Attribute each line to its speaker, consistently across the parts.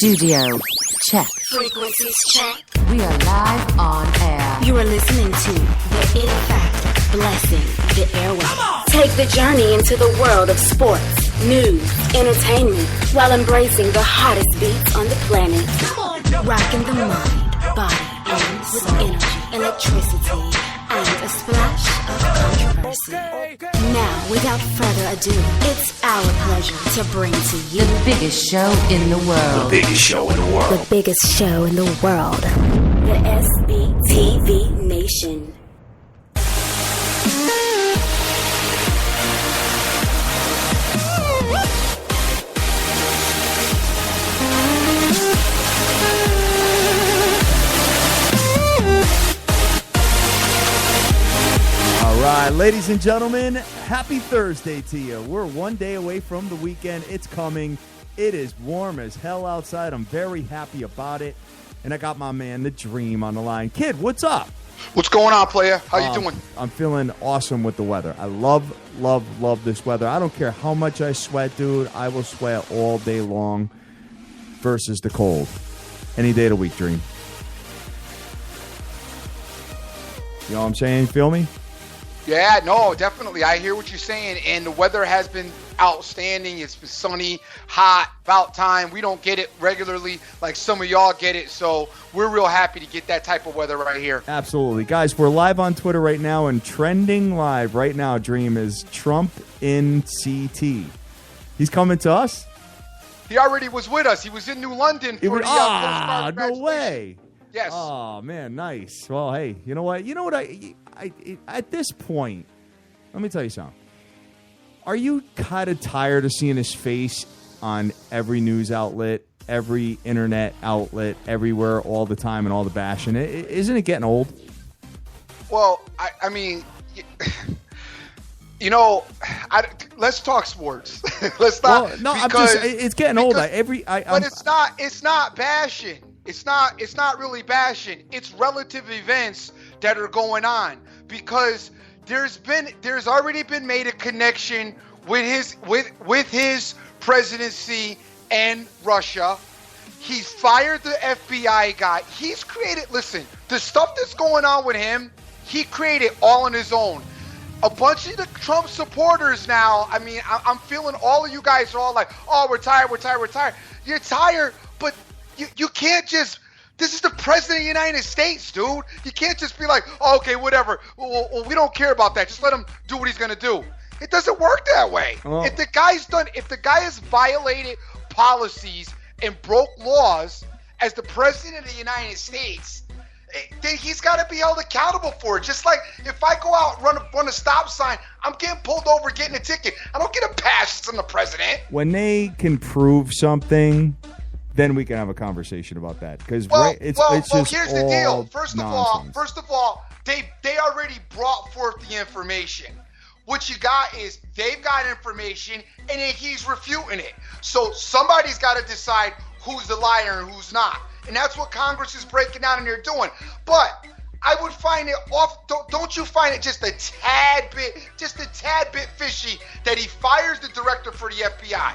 Speaker 1: Studio check.
Speaker 2: Frequencies check.
Speaker 1: We are live on air.
Speaker 2: You are listening to The It Factor, blessing the airwaves. Take the journey into the world of sports, news, entertainment, while embracing the hottest beats on the planet. Rocking the mind, body, and with energy, electricity, and a splash of controversy. Now, without further ado, it's our pleasure to bring to you
Speaker 1: The biggest show in the world.
Speaker 3: The biggest show in the world.
Speaker 2: the biggest show in the world, the SBTV Nation.
Speaker 4: All right, ladies and gentlemen, happy Thursday to you. We're one day away from the weekend. It's coming. It is warm as hell outside. I'm very happy about it. And I got my man, The Dream, on the line. Kid, what's up?
Speaker 5: What's going on, player? How you doing?
Speaker 4: I'm feeling awesome with the weather. I love this weather. I don't care how much I sweat, dude. I will sweat all day long versus the cold. Any day of the week, Dream. You know what I'm saying? Feel me?
Speaker 5: Yeah, no, definitely. I hear what you're saying, and the weather has been outstanding. It's been sunny, hot, about time. We don't get it regularly like some of y'all get it, so we're real happy to get that type of weather right here.
Speaker 4: Absolutely. Guys, we're live on Twitter right now, and trending live right now, Dream, is Trump in CT. He's coming to us?
Speaker 5: He already was with us. He was in New London for the postcard
Speaker 4: no
Speaker 5: congratulations.
Speaker 4: way.
Speaker 5: Yes.
Speaker 4: Oh, man, nice. Well, hey, you know what? I at this point, let me tell you something. Are you kind of tired of seeing his face on every news outlet, every internet outlet, everywhere, all the time, and all the bashing? Isn't it getting old?
Speaker 5: Well, I mean, let's talk sports. Let's not.
Speaker 4: Well, no, it's getting old. But
Speaker 5: it's not bashing. It's not really bashing. It's relative events that are going on because there's already been made a connection with his presidency and Russia. He's fired the FBI guy. He's created, listen, the stuff that's going on with him, he created all on his own. A bunch of the Trump supporters now, I mean, I'm feeling all of you guys are all like, oh, we're tired. You're tired, but you can't just, this is the president of the United States, dude. You can't just be like, oh, okay, whatever. Well, we don't care about that. Just let him do what he's going to do. It doesn't work that way.
Speaker 4: Oh.
Speaker 5: If the guy has violated policies and broke laws as the president of the United States, then he's got to be held accountable for it. Just like if I go out and run a stop sign, I'm getting pulled over, getting a ticket. I don't get a pass from the president.
Speaker 4: When they can prove something, then we can have a conversation about that. Because it's just
Speaker 5: here's the deal. First of all, they already brought forth the information. What you got is they've got information, and then he's refuting it. So somebody's got to decide who's the liar and who's not. And that's what Congress is breaking down and they're doing. But I would find it off. Don't you find it just a tad bit fishy that he fires the director for the FBI?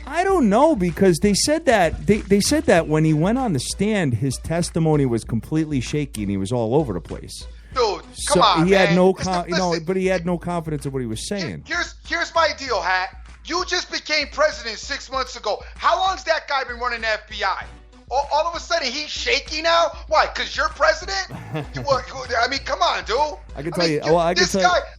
Speaker 4: I don't know, because they said that they said that when he went on the stand, his testimony was completely shaky and he was all over the place.
Speaker 5: Dude, come on,
Speaker 4: he had
Speaker 5: man.
Speaker 4: But he had no confidence in what he was saying.
Speaker 5: Here's my deal, Hat. You just became president 6 months ago. How long's that guy been running the FBI? All of a sudden, he's shaky now? Why? Because you're president? I mean, come on, dude.
Speaker 4: I can tell you.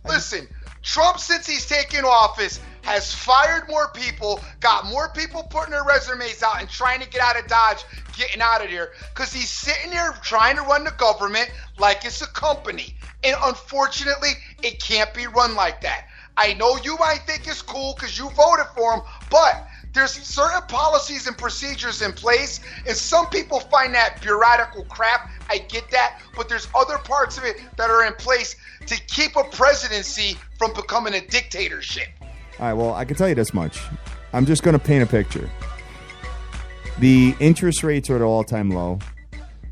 Speaker 5: Listen, Trump, since he's taken office, has fired more people, got more people putting their resumes out and trying to get out of Dodge, getting out of there, because he's sitting there trying to run the government like it's a company. And unfortunately, it can't be run like that. I know you might think it's cool because you voted for him, but there's certain policies and procedures in place, and some people find that bureaucratic crap. I get that, but there's other parts of it that are in place to keep a presidency from becoming a dictatorship.
Speaker 4: All right, well, I can tell you this much. I'm just going to paint a picture. The interest rates are at an all-time low.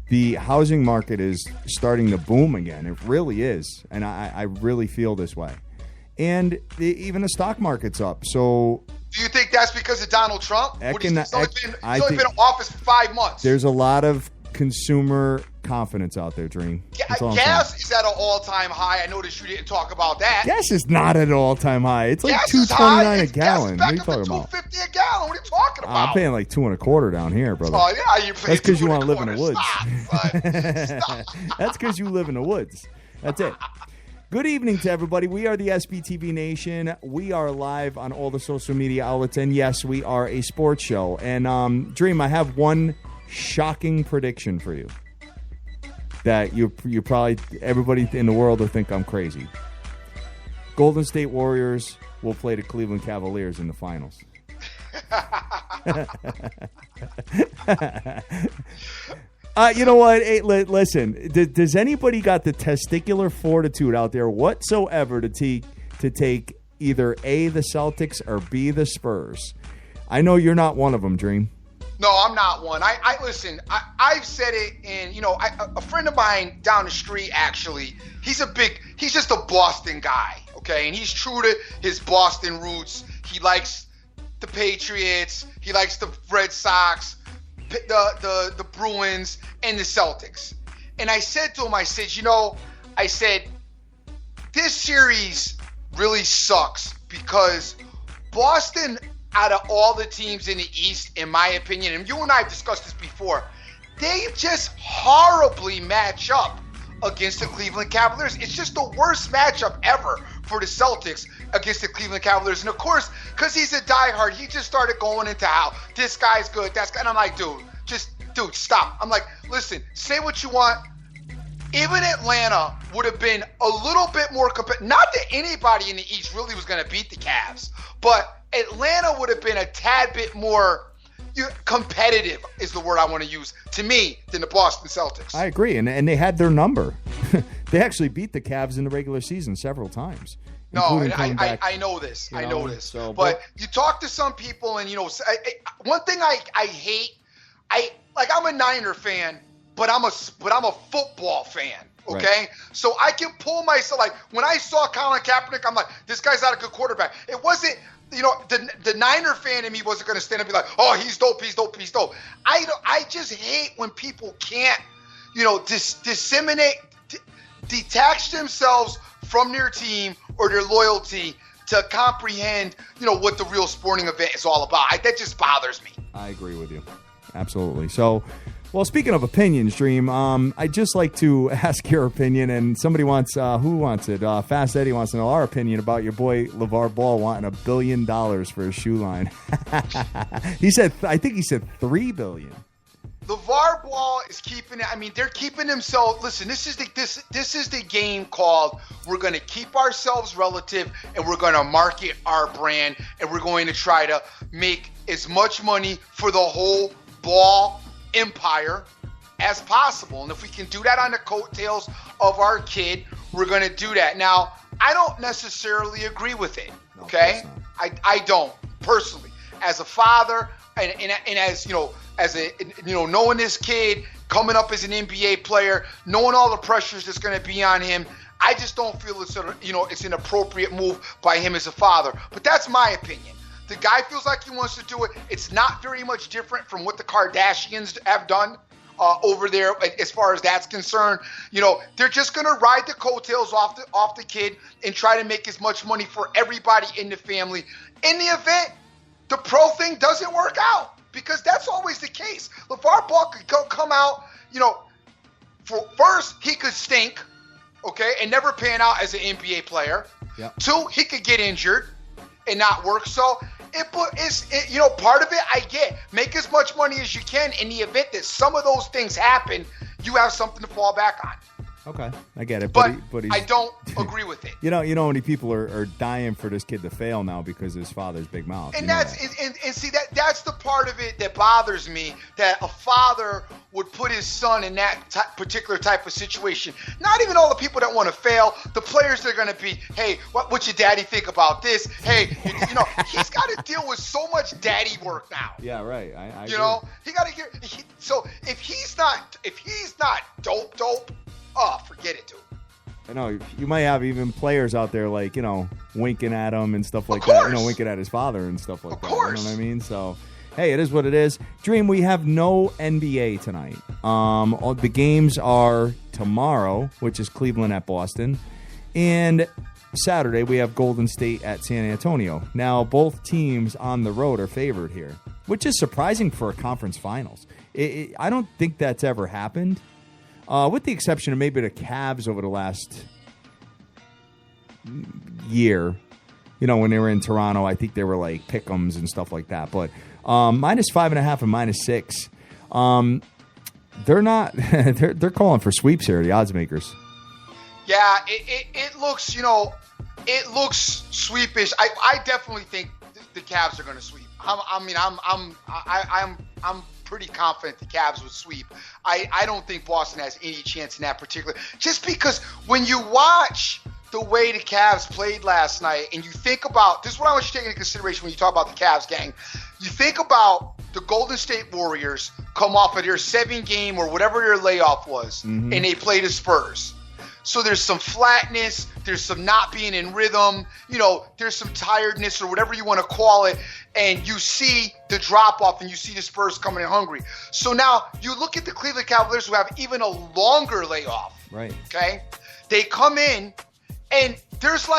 Speaker 4: The housing market is starting to boom again. It really is, and I really feel this way. And even the stock market's up. So
Speaker 5: Do you think that's because of Donald Trump? He's only been in office for 5 months.
Speaker 4: There's a lot of consumer confidence out there, Dream.
Speaker 5: Gas is at an all-time high. I noticed you didn't talk about that.
Speaker 4: Gas is not at an all-time high. It's like $2.29 a gallon. What are you talking about?
Speaker 5: $2.50 a gallon. What are you talking about?
Speaker 4: I'm paying like $2.25 down here, brother.
Speaker 5: Oh yeah,
Speaker 4: that's because you want to live in the woods.
Speaker 5: Stop.
Speaker 4: That's because you live in the woods. That's it. Good evening to everybody. We are the SBTV Nation. We are live on all the social media outlets, and yes, we are a sports show. And Dream, I have one shocking prediction for you that you probably everybody in the world will think I'm crazy. Golden State Warriors will play the Cleveland Cavaliers in the finals. You know what? Hey, listen, does anybody got the testicular fortitude out there whatsoever to take either A, the Celtics, or B, the Spurs? I know you're not one of them, Dream.
Speaker 5: No, I'm not one. I listen. I've said it, and a friend of mine down the street actually. He's just a Boston guy, okay, and he's true to his Boston roots. He likes the Patriots. He likes the Red Sox, the Bruins, and the Celtics. And I said to him, I said, this series really sucks because Boston, out of all the teams in the East, in my opinion, and you and I have discussed this before, they just horribly match up against the Cleveland Cavaliers. It's just the worst matchup ever for the Celtics against the Cleveland Cavaliers. And of course, because he's a diehard, he just started going into how this guy's good, that's good. And I'm like, dude, stop. I'm like, listen, say what you want. Even Atlanta would have been a little bit more competitive. Not that anybody in the East really was going to beat the Cavs, but Atlanta would have been a tad bit more competitive, is the word I want to use, to me, than the Boston Celtics.
Speaker 4: I agree, and they had their number. They actually beat the Cavs in the regular season several times.
Speaker 5: No, I know this. I know this. So, but you talk to some people, and one thing I hate. I'm a Niner fan, but I'm a football fan. Okay, right. So I can pull myself. Like when I saw Colin Kaepernick, I'm like, this guy's not a good quarterback. It wasn't. The Niner fan in me wasn't going to stand up and be like, oh, he's dope. I just hate when people can't, detach themselves from their team or their loyalty to comprehend, what the real sporting event is all about. That just bothers me.
Speaker 4: I agree with you. Absolutely. So, well, speaking of opinions, Dream, I'd just like to ask your opinion, and somebody wants, who wants it? Fast Eddie wants to know our opinion about your boy LeVar Ball wanting $1 billion for his shoe line. I think he said $3 billion.
Speaker 5: LeVar Ball is keeping it. I mean, they're keeping themselves. Listen, this is the game called. We're going to keep ourselves relative, and we're going to market our brand, and we're going to try to make as much money for the whole Ball empire as possible. And if we can do that on the coattails of our kid, we're going to do that. Now, I don't necessarily agree with it. Okay, I don't personally. As a father, and as knowing this kid coming up as an NBA player, knowing all the pressures that's going to be on him, I just don't feel it's an appropriate move by him as a father. But that's my opinion. The guy feels like he wants to do it. It's not very much different from what the Kardashians have done over there as far as that's concerned. They're just going to ride the coattails off the kid and try to make as much money for everybody in the family. In the event the pro thing doesn't work out, because that's always the case. LeVar Ball could come out, for first, he could stink, okay, and never pan out as an NBA player. Yep. 2, he could get injured and not work. So part of it I get. Make as much money as you can. In the event that some of those things happen, you have something to fall back on.
Speaker 4: Okay, I get it,
Speaker 5: but I don't agree with it.
Speaker 4: You know how many people are dying for this kid to fail now because of his father's big mouth.
Speaker 5: And that's the part of it that bothers me, that a father would put his son in that particular type of situation. Not even all the people that want to fail, the players that are going to be, hey, what's your daddy think about this? Hey, he's got to deal with so much daddy work now.
Speaker 4: Yeah, right. I
Speaker 5: he got to hear. So if he's not dope. Oh, forget it, dude.
Speaker 4: I know you might have even players out there like, winking at him and stuff like
Speaker 5: Of
Speaker 4: that.
Speaker 5: course.
Speaker 4: Winking at his father and stuff like
Speaker 5: Of
Speaker 4: that.
Speaker 5: course.
Speaker 4: You know what I mean? So, hey, it is what it is. Dream, we have no NBA tonight. All the games are tomorrow, which is Cleveland at Boston. And Saturday, we have Golden State at San Antonio. Now, both teams on the road are favored here, which is surprising for a conference finals. I don't think that's ever happened. With the exception of maybe the Cavs over the last year, when they were in Toronto, I think they were like pick'ems and stuff like that. But -5.5 and -6, they're not. they're calling for sweeps here. The odds makers.
Speaker 5: Yeah, it looks, it looks sweepish. I definitely think the Cavs are going to sweep. I'm pretty confident the Cavs would sweep. I don't think Boston has any chance in that particular. Just because when you watch the way the Cavs played last night, and you think about this, is what I want you to take into consideration when you talk about the Cavs, gang. You think about the Golden State Warriors come off of their 7-game or whatever their layoff was, and they play the Spurs. So there's some flatness, there's some not being in rhythm, there's some tiredness or whatever you want to call it, and you see the drop-off and you see the Spurs coming in hungry. So now you look at the Cleveland Cavaliers who have even a longer layoff.
Speaker 4: Right.
Speaker 5: Okay? They come in and there's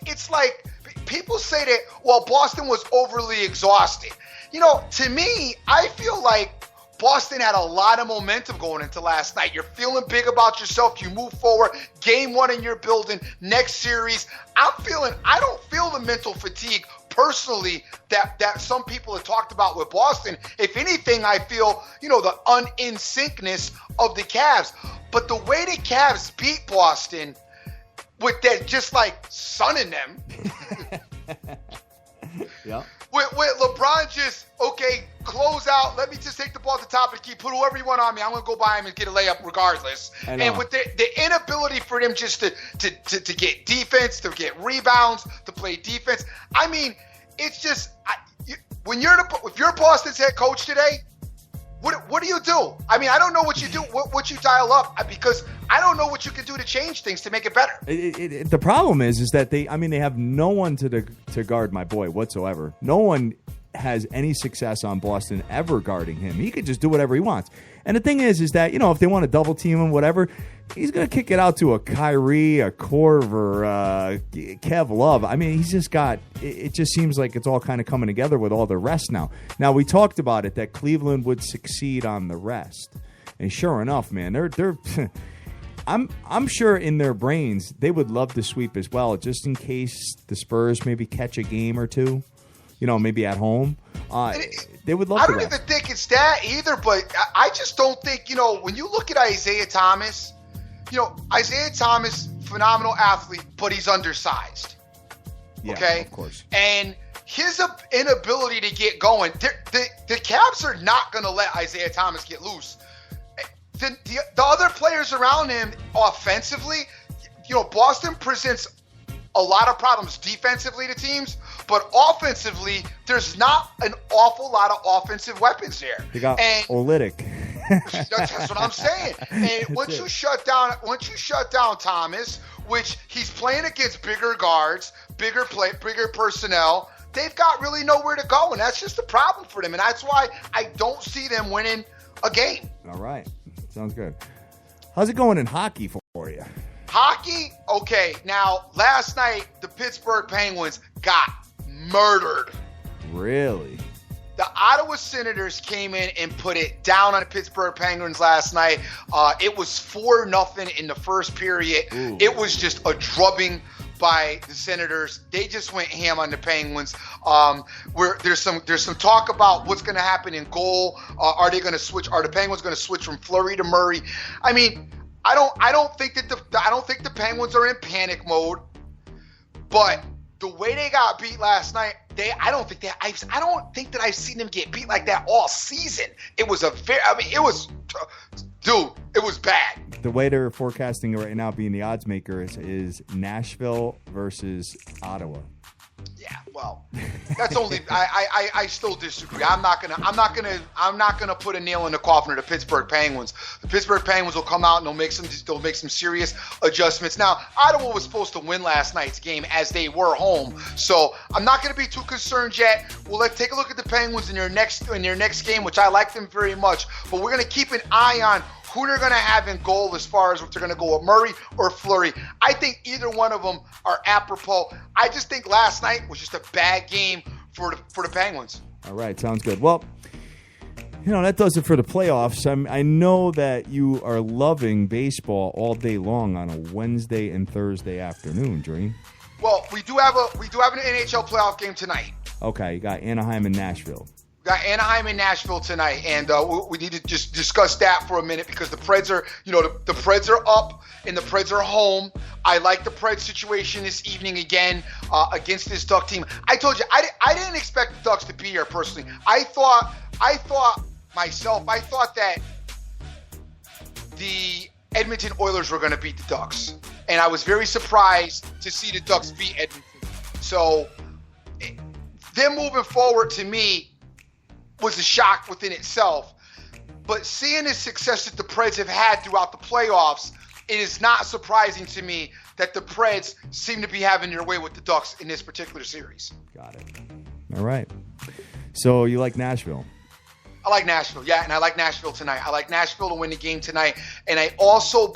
Speaker 5: it's like people say that, well, Boston was overly exhausted. To me, I feel like Boston had a lot of momentum going into last night. You're feeling big about yourself. You move forward. Game 1 in your building. Next series. I don't feel the mental fatigue personally that some people have talked about with Boston. If anything, I feel, the un-in-syncness of the Cavs. But the way the Cavs beat Boston with that just like sunning them.
Speaker 4: Yeah.
Speaker 5: With LeBron just, close out. Let me just take the ball at the top and put whoever you want on me. I'm going to go by him and get a layup regardless. And with the inability for them just to get defense, to get rebounds, to play defense. I mean, it's just if you're Boston's head coach today, what do you do? I mean, I don't know what you do, what you dial up, because I don't know what you can do to change things to make it better.
Speaker 4: The problem is that they have no one to guard my boy whatsoever. No one has any success on Boston ever guarding him. He could just do whatever he wants. And the thing is that, if they want to double team him, whatever, he's going to kick it out to a Kyrie, a Korver, Kev Love. I mean, he's just got – it just seems like it's all kind of coming together with all the rest now. Now, we talked about it, that Cleveland would succeed on the rest. And sure enough, man, they're I'm sure in their brains they would love to sweep as well, just in case the Spurs maybe catch a game or two, maybe at home. They would love.
Speaker 5: I don't even think it's that either, but I just don't think, when you look at Isaiah Thomas, phenomenal athlete, but he's undersized.
Speaker 4: Yeah,
Speaker 5: okay,
Speaker 4: of course.
Speaker 5: And his inability to get going, the Cavs are not going to let Isaiah Thomas get loose. The other players around him offensively, Boston presents a lot of problems defensively to teams, but offensively, there's not an awful lot of offensive weapons there.
Speaker 4: They got Olynyk.
Speaker 5: That's what I'm saying. And once you shut down Thomas, which he's playing against bigger guards, bigger personnel, they've got really nowhere to go, and that's just a problem for them. And that's why I don't see them winning a game.
Speaker 4: All right. Sounds good. How's it going in hockey for you?
Speaker 5: Hockey? Okay. Now, last night, the Pittsburgh Penguins got murdered.
Speaker 4: Really?
Speaker 5: The Ottawa Senators came in and put it down on the Pittsburgh Penguins last night. It was 4-0 in the first period.
Speaker 4: Ooh.
Speaker 5: It was just a drubbing by the Senators. They just went ham on the Penguins. There's some talk about what's going to happen in goal. Are they going to switch? Are the Penguins going to switch from Fleury to Murray? I mean, I don't think the Penguins are in panic mode. But the way they got beat last night, I don't think that I've seen them get beat like that all season. It was it was bad.
Speaker 4: The way they're forecasting it right now, being the odds maker, is Nashville versus Ottawa.
Speaker 5: Yeah, Yeah, well, that's only. I still disagree. I'm not gonna put a nail in the coffin of the Pittsburgh Penguins. The Pittsburgh Penguins will come out and they'll make some serious adjustments. Now, Ottawa was supposed to win last night's game as they were home, so I'm not gonna be too concerned yet. Let's take a look at the Penguins in their next game, which I like them very much. But we're gonna keep an eye on who they're going to have in goal as far as if they're going to go with Murray or Fleury. I think either one of them are apropos. I just think last night was just a bad game for the Penguins.
Speaker 4: All right, sounds good. Well, that does it for the playoffs. I know that you are loving baseball all day long on a Wednesday and Thursday afternoon, Dream.
Speaker 5: Well, we do have an NHL playoff game tonight.
Speaker 4: Okay, you got Anaheim and Nashville.
Speaker 5: We got Anaheim and Nashville tonight, and we need to just discuss that for a minute because the Preds are, the Preds are up and the Preds are home. I like the Preds situation this evening again against this Duck team. I told you I didn't expect the Ducks to be here personally. I thought that the Edmonton Oilers were going to beat the Ducks, and I was very surprised to see the Ducks beat Edmonton. So them moving forward to me was a shock within itself. But seeing the success that the Preds have had throughout the playoffs, it is not surprising to me that the Preds seem to be having their way with the Ducks in this particular series.
Speaker 4: Got it. All right. So you like Nashville?
Speaker 5: I like Nashville, yeah, and I like Nashville tonight. I like Nashville to win the game tonight. And I also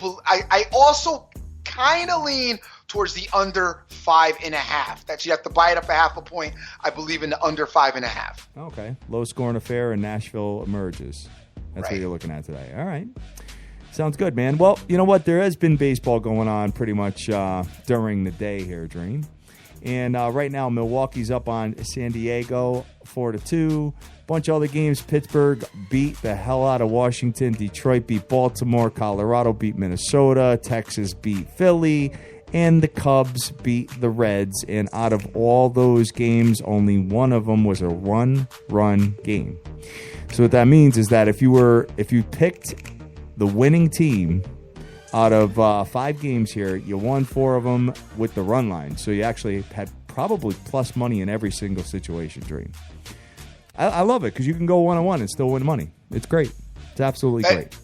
Speaker 5: kind of lean towards the under 5.5. That's, you have to buy it up a half a point. I believe in the under 5.5.
Speaker 4: Okay. Low scoring affair and Nashville emerges. That's
Speaker 5: right.
Speaker 4: What you're looking at today. All right. Sounds good, man. Well, you know what? There has been baseball going on pretty much during the day here, Dream. And right now, Milwaukee's up on San Diego 4-2. Bunch of other games. Pittsburgh beat the hell out of Washington. Detroit beat Baltimore. Colorado beat Minnesota. Texas beat Philly. And the Cubs beat the Reds. And out of all those games, only one of them was a one-run game. So what that means is that if you picked the winning team out of 5 games here, you won 4 of them with the run line. So you actually had probably plus money in every single situation, Dream. I love it because you can go 1-on-1 and still win money. It's great. It's absolutely great.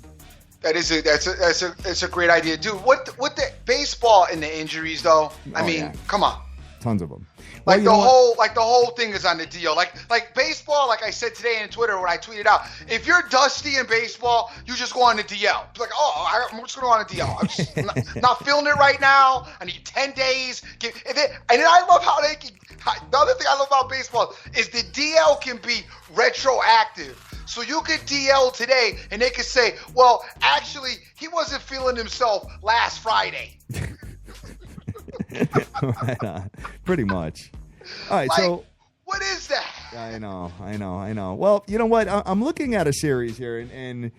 Speaker 5: That's a great idea, dude. What the baseball and the injuries though? I mean,
Speaker 4: yeah.
Speaker 5: Come on.
Speaker 4: Tons of them.
Speaker 5: Like the whole thing is on the DL. Like baseball, like I said today on Twitter when I tweeted out, if you're dusty in baseball, you just go on the DL. It's like, I'm just going to go on the DL. I'm just not feeling it right now. I need 10 days. And then I love how they can. The other thing I love about baseball is the DL can be retroactive. So you could DL today, and they could say, well, actually, he wasn't feeling himself last Friday.
Speaker 4: Right on. Pretty much. All right, so
Speaker 5: what is that?
Speaker 4: I know. Well, you know what? I'm looking at a series here, and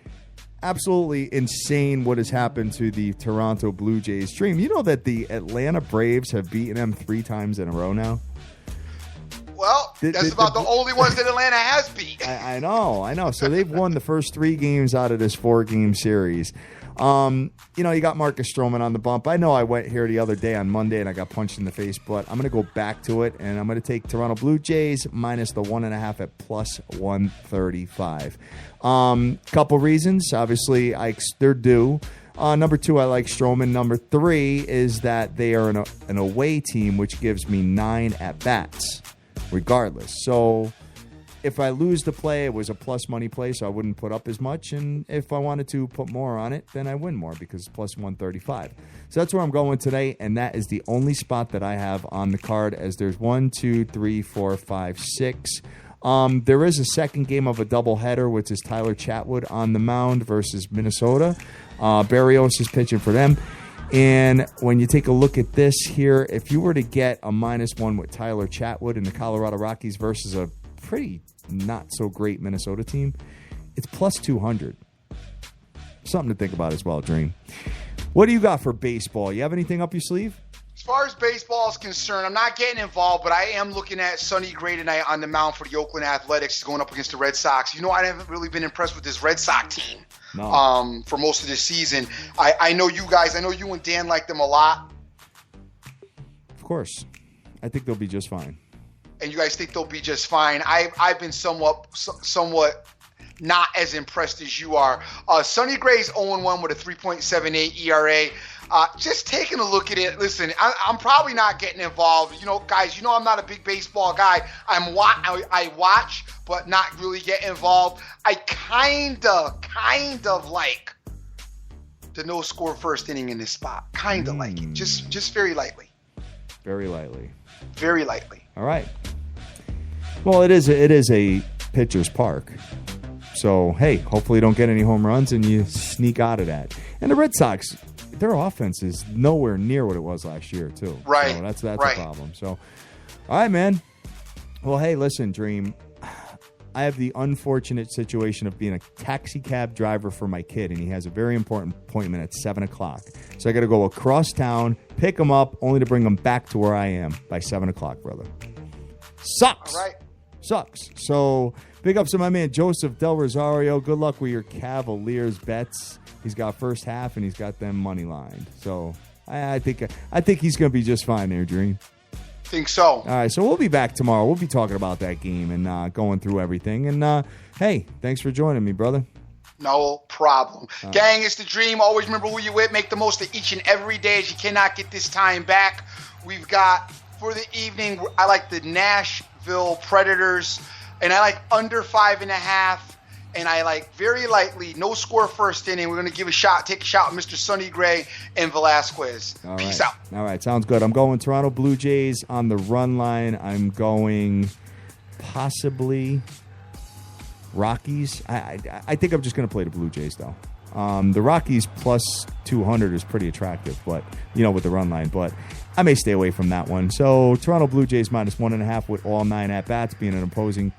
Speaker 4: absolutely insane what has happened to the Toronto Blue Jays. Dream, you know that the Atlanta Braves have beaten them 3 times in a row now?
Speaker 5: Well, that's about the only ones that Atlanta has beat.
Speaker 4: I know. So they've won the first 3 games out of this 4-game series. You got Marcus Stroman on the bump. I know I went here the other day on Monday and I got punched in the face, but I'm going to go back to it, and I'm going to take Toronto Blue Jays minus the 1.5 at plus 135. Couple reasons. Obviously, they're due. Number 2, I like Stroman. Number 3 is that they are an away team, which gives me 9 at-bats regardless. So if I lose the play, it was a plus money play, so I wouldn't put up as much. And if I wanted to put more on it, then I win more because it's plus 135. So that's where I'm going today, and that is the only spot that I have on the card, as there's 1, 2, 3, 4, 5, 6. There is a second game of a doubleheader, which is Tyler Chatwood on the mound versus Minnesota. Barrios is pitching for them. And when you take a look at this here, if you were to get a -1 with Tyler Chatwood and the Colorado Rockies versus a pretty not so great Minnesota team, it's plus 200. Something to think about as well, Dream. What do you got for baseball? You have anything up your sleeve?
Speaker 5: As far as baseball is concerned, I'm not getting involved, but I am looking at Sonny Gray tonight on the mound for the Oakland Athletics. He's going up against the Red Sox. I haven't really been impressed with this Red Sox team for most of this season. I know you guys, I know you and Dan like them a lot.
Speaker 4: Of course. I think they'll be just fine.
Speaker 5: and you guys think they'll be just fine. I've been somewhat not as impressed as you are. Sonny Gray's 0-1 with a 3.78 ERA. Just taking a look at it, listen, I'm probably not getting involved. You know, guys, you know I'm not a big baseball guy. I watch, but not really get involved. I kind of like the no score first inning in this spot. Kind of like it, just very lightly.
Speaker 4: Very lightly.
Speaker 5: Very lightly.
Speaker 4: All right. Well, it is a pitcher's park. So, hey, hopefully you don't get any home runs and you sneak out of that. And the Red Sox, their offense is nowhere near what it was last year, too.
Speaker 5: Right.
Speaker 4: So that's
Speaker 5: right.
Speaker 4: a problem. So, all right, man. Well, hey, listen, Dream. I have the unfortunate situation of being a taxi cab driver for my kid, and he has a very important appointment at 7 o'clock. So I got to go across town, pick him up, only to bring him back to where I am by 7 o'clock, brother. Sucks.
Speaker 5: All right.
Speaker 4: Sucks. So big ups to my man Joseph Del Rosario. Good luck with your Cavaliers bets. He's got first half and he's got them money lined. So I think he's going to be just fine there, Dream.
Speaker 5: Think so.
Speaker 4: All right, so we'll be back tomorrow. We'll be talking about that game and going through everything. And hey, thanks for joining me, brother.
Speaker 5: No problem. Gang, it's the Dream. Always remember who you're with. Make the most of each and every day, as you cannot get this time back. We've got, for the evening, I like the Nashville Predators, and I like under 5.5, and I like very lightly, no score first inning. We're going to take a shot with Mr. Sonny Gray and Velasquez. Peace out.
Speaker 4: All right, sounds good. I'm going Toronto Blue Jays on the run line. I'm going possibly Rockies. I think I'm just going to play the Blue Jays, though. The Rockies plus 200 is pretty attractive, but with the run line. But I may stay away from that one. So Toronto Blue Jays minus 1.5 with all 9 at-bats being an opposing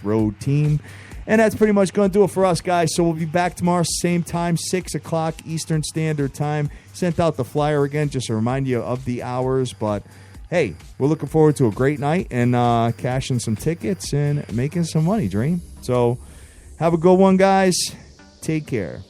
Speaker 4: road team. And that's pretty much going to do it for us, guys. So we'll be back tomorrow, same time, 6 o'clock Eastern Standard Time. Sent out the flyer again just to remind you of the hours. But, hey, we're looking forward to a great night and cashing some tickets and making some money, Dream. So have a good one, guys. Take care.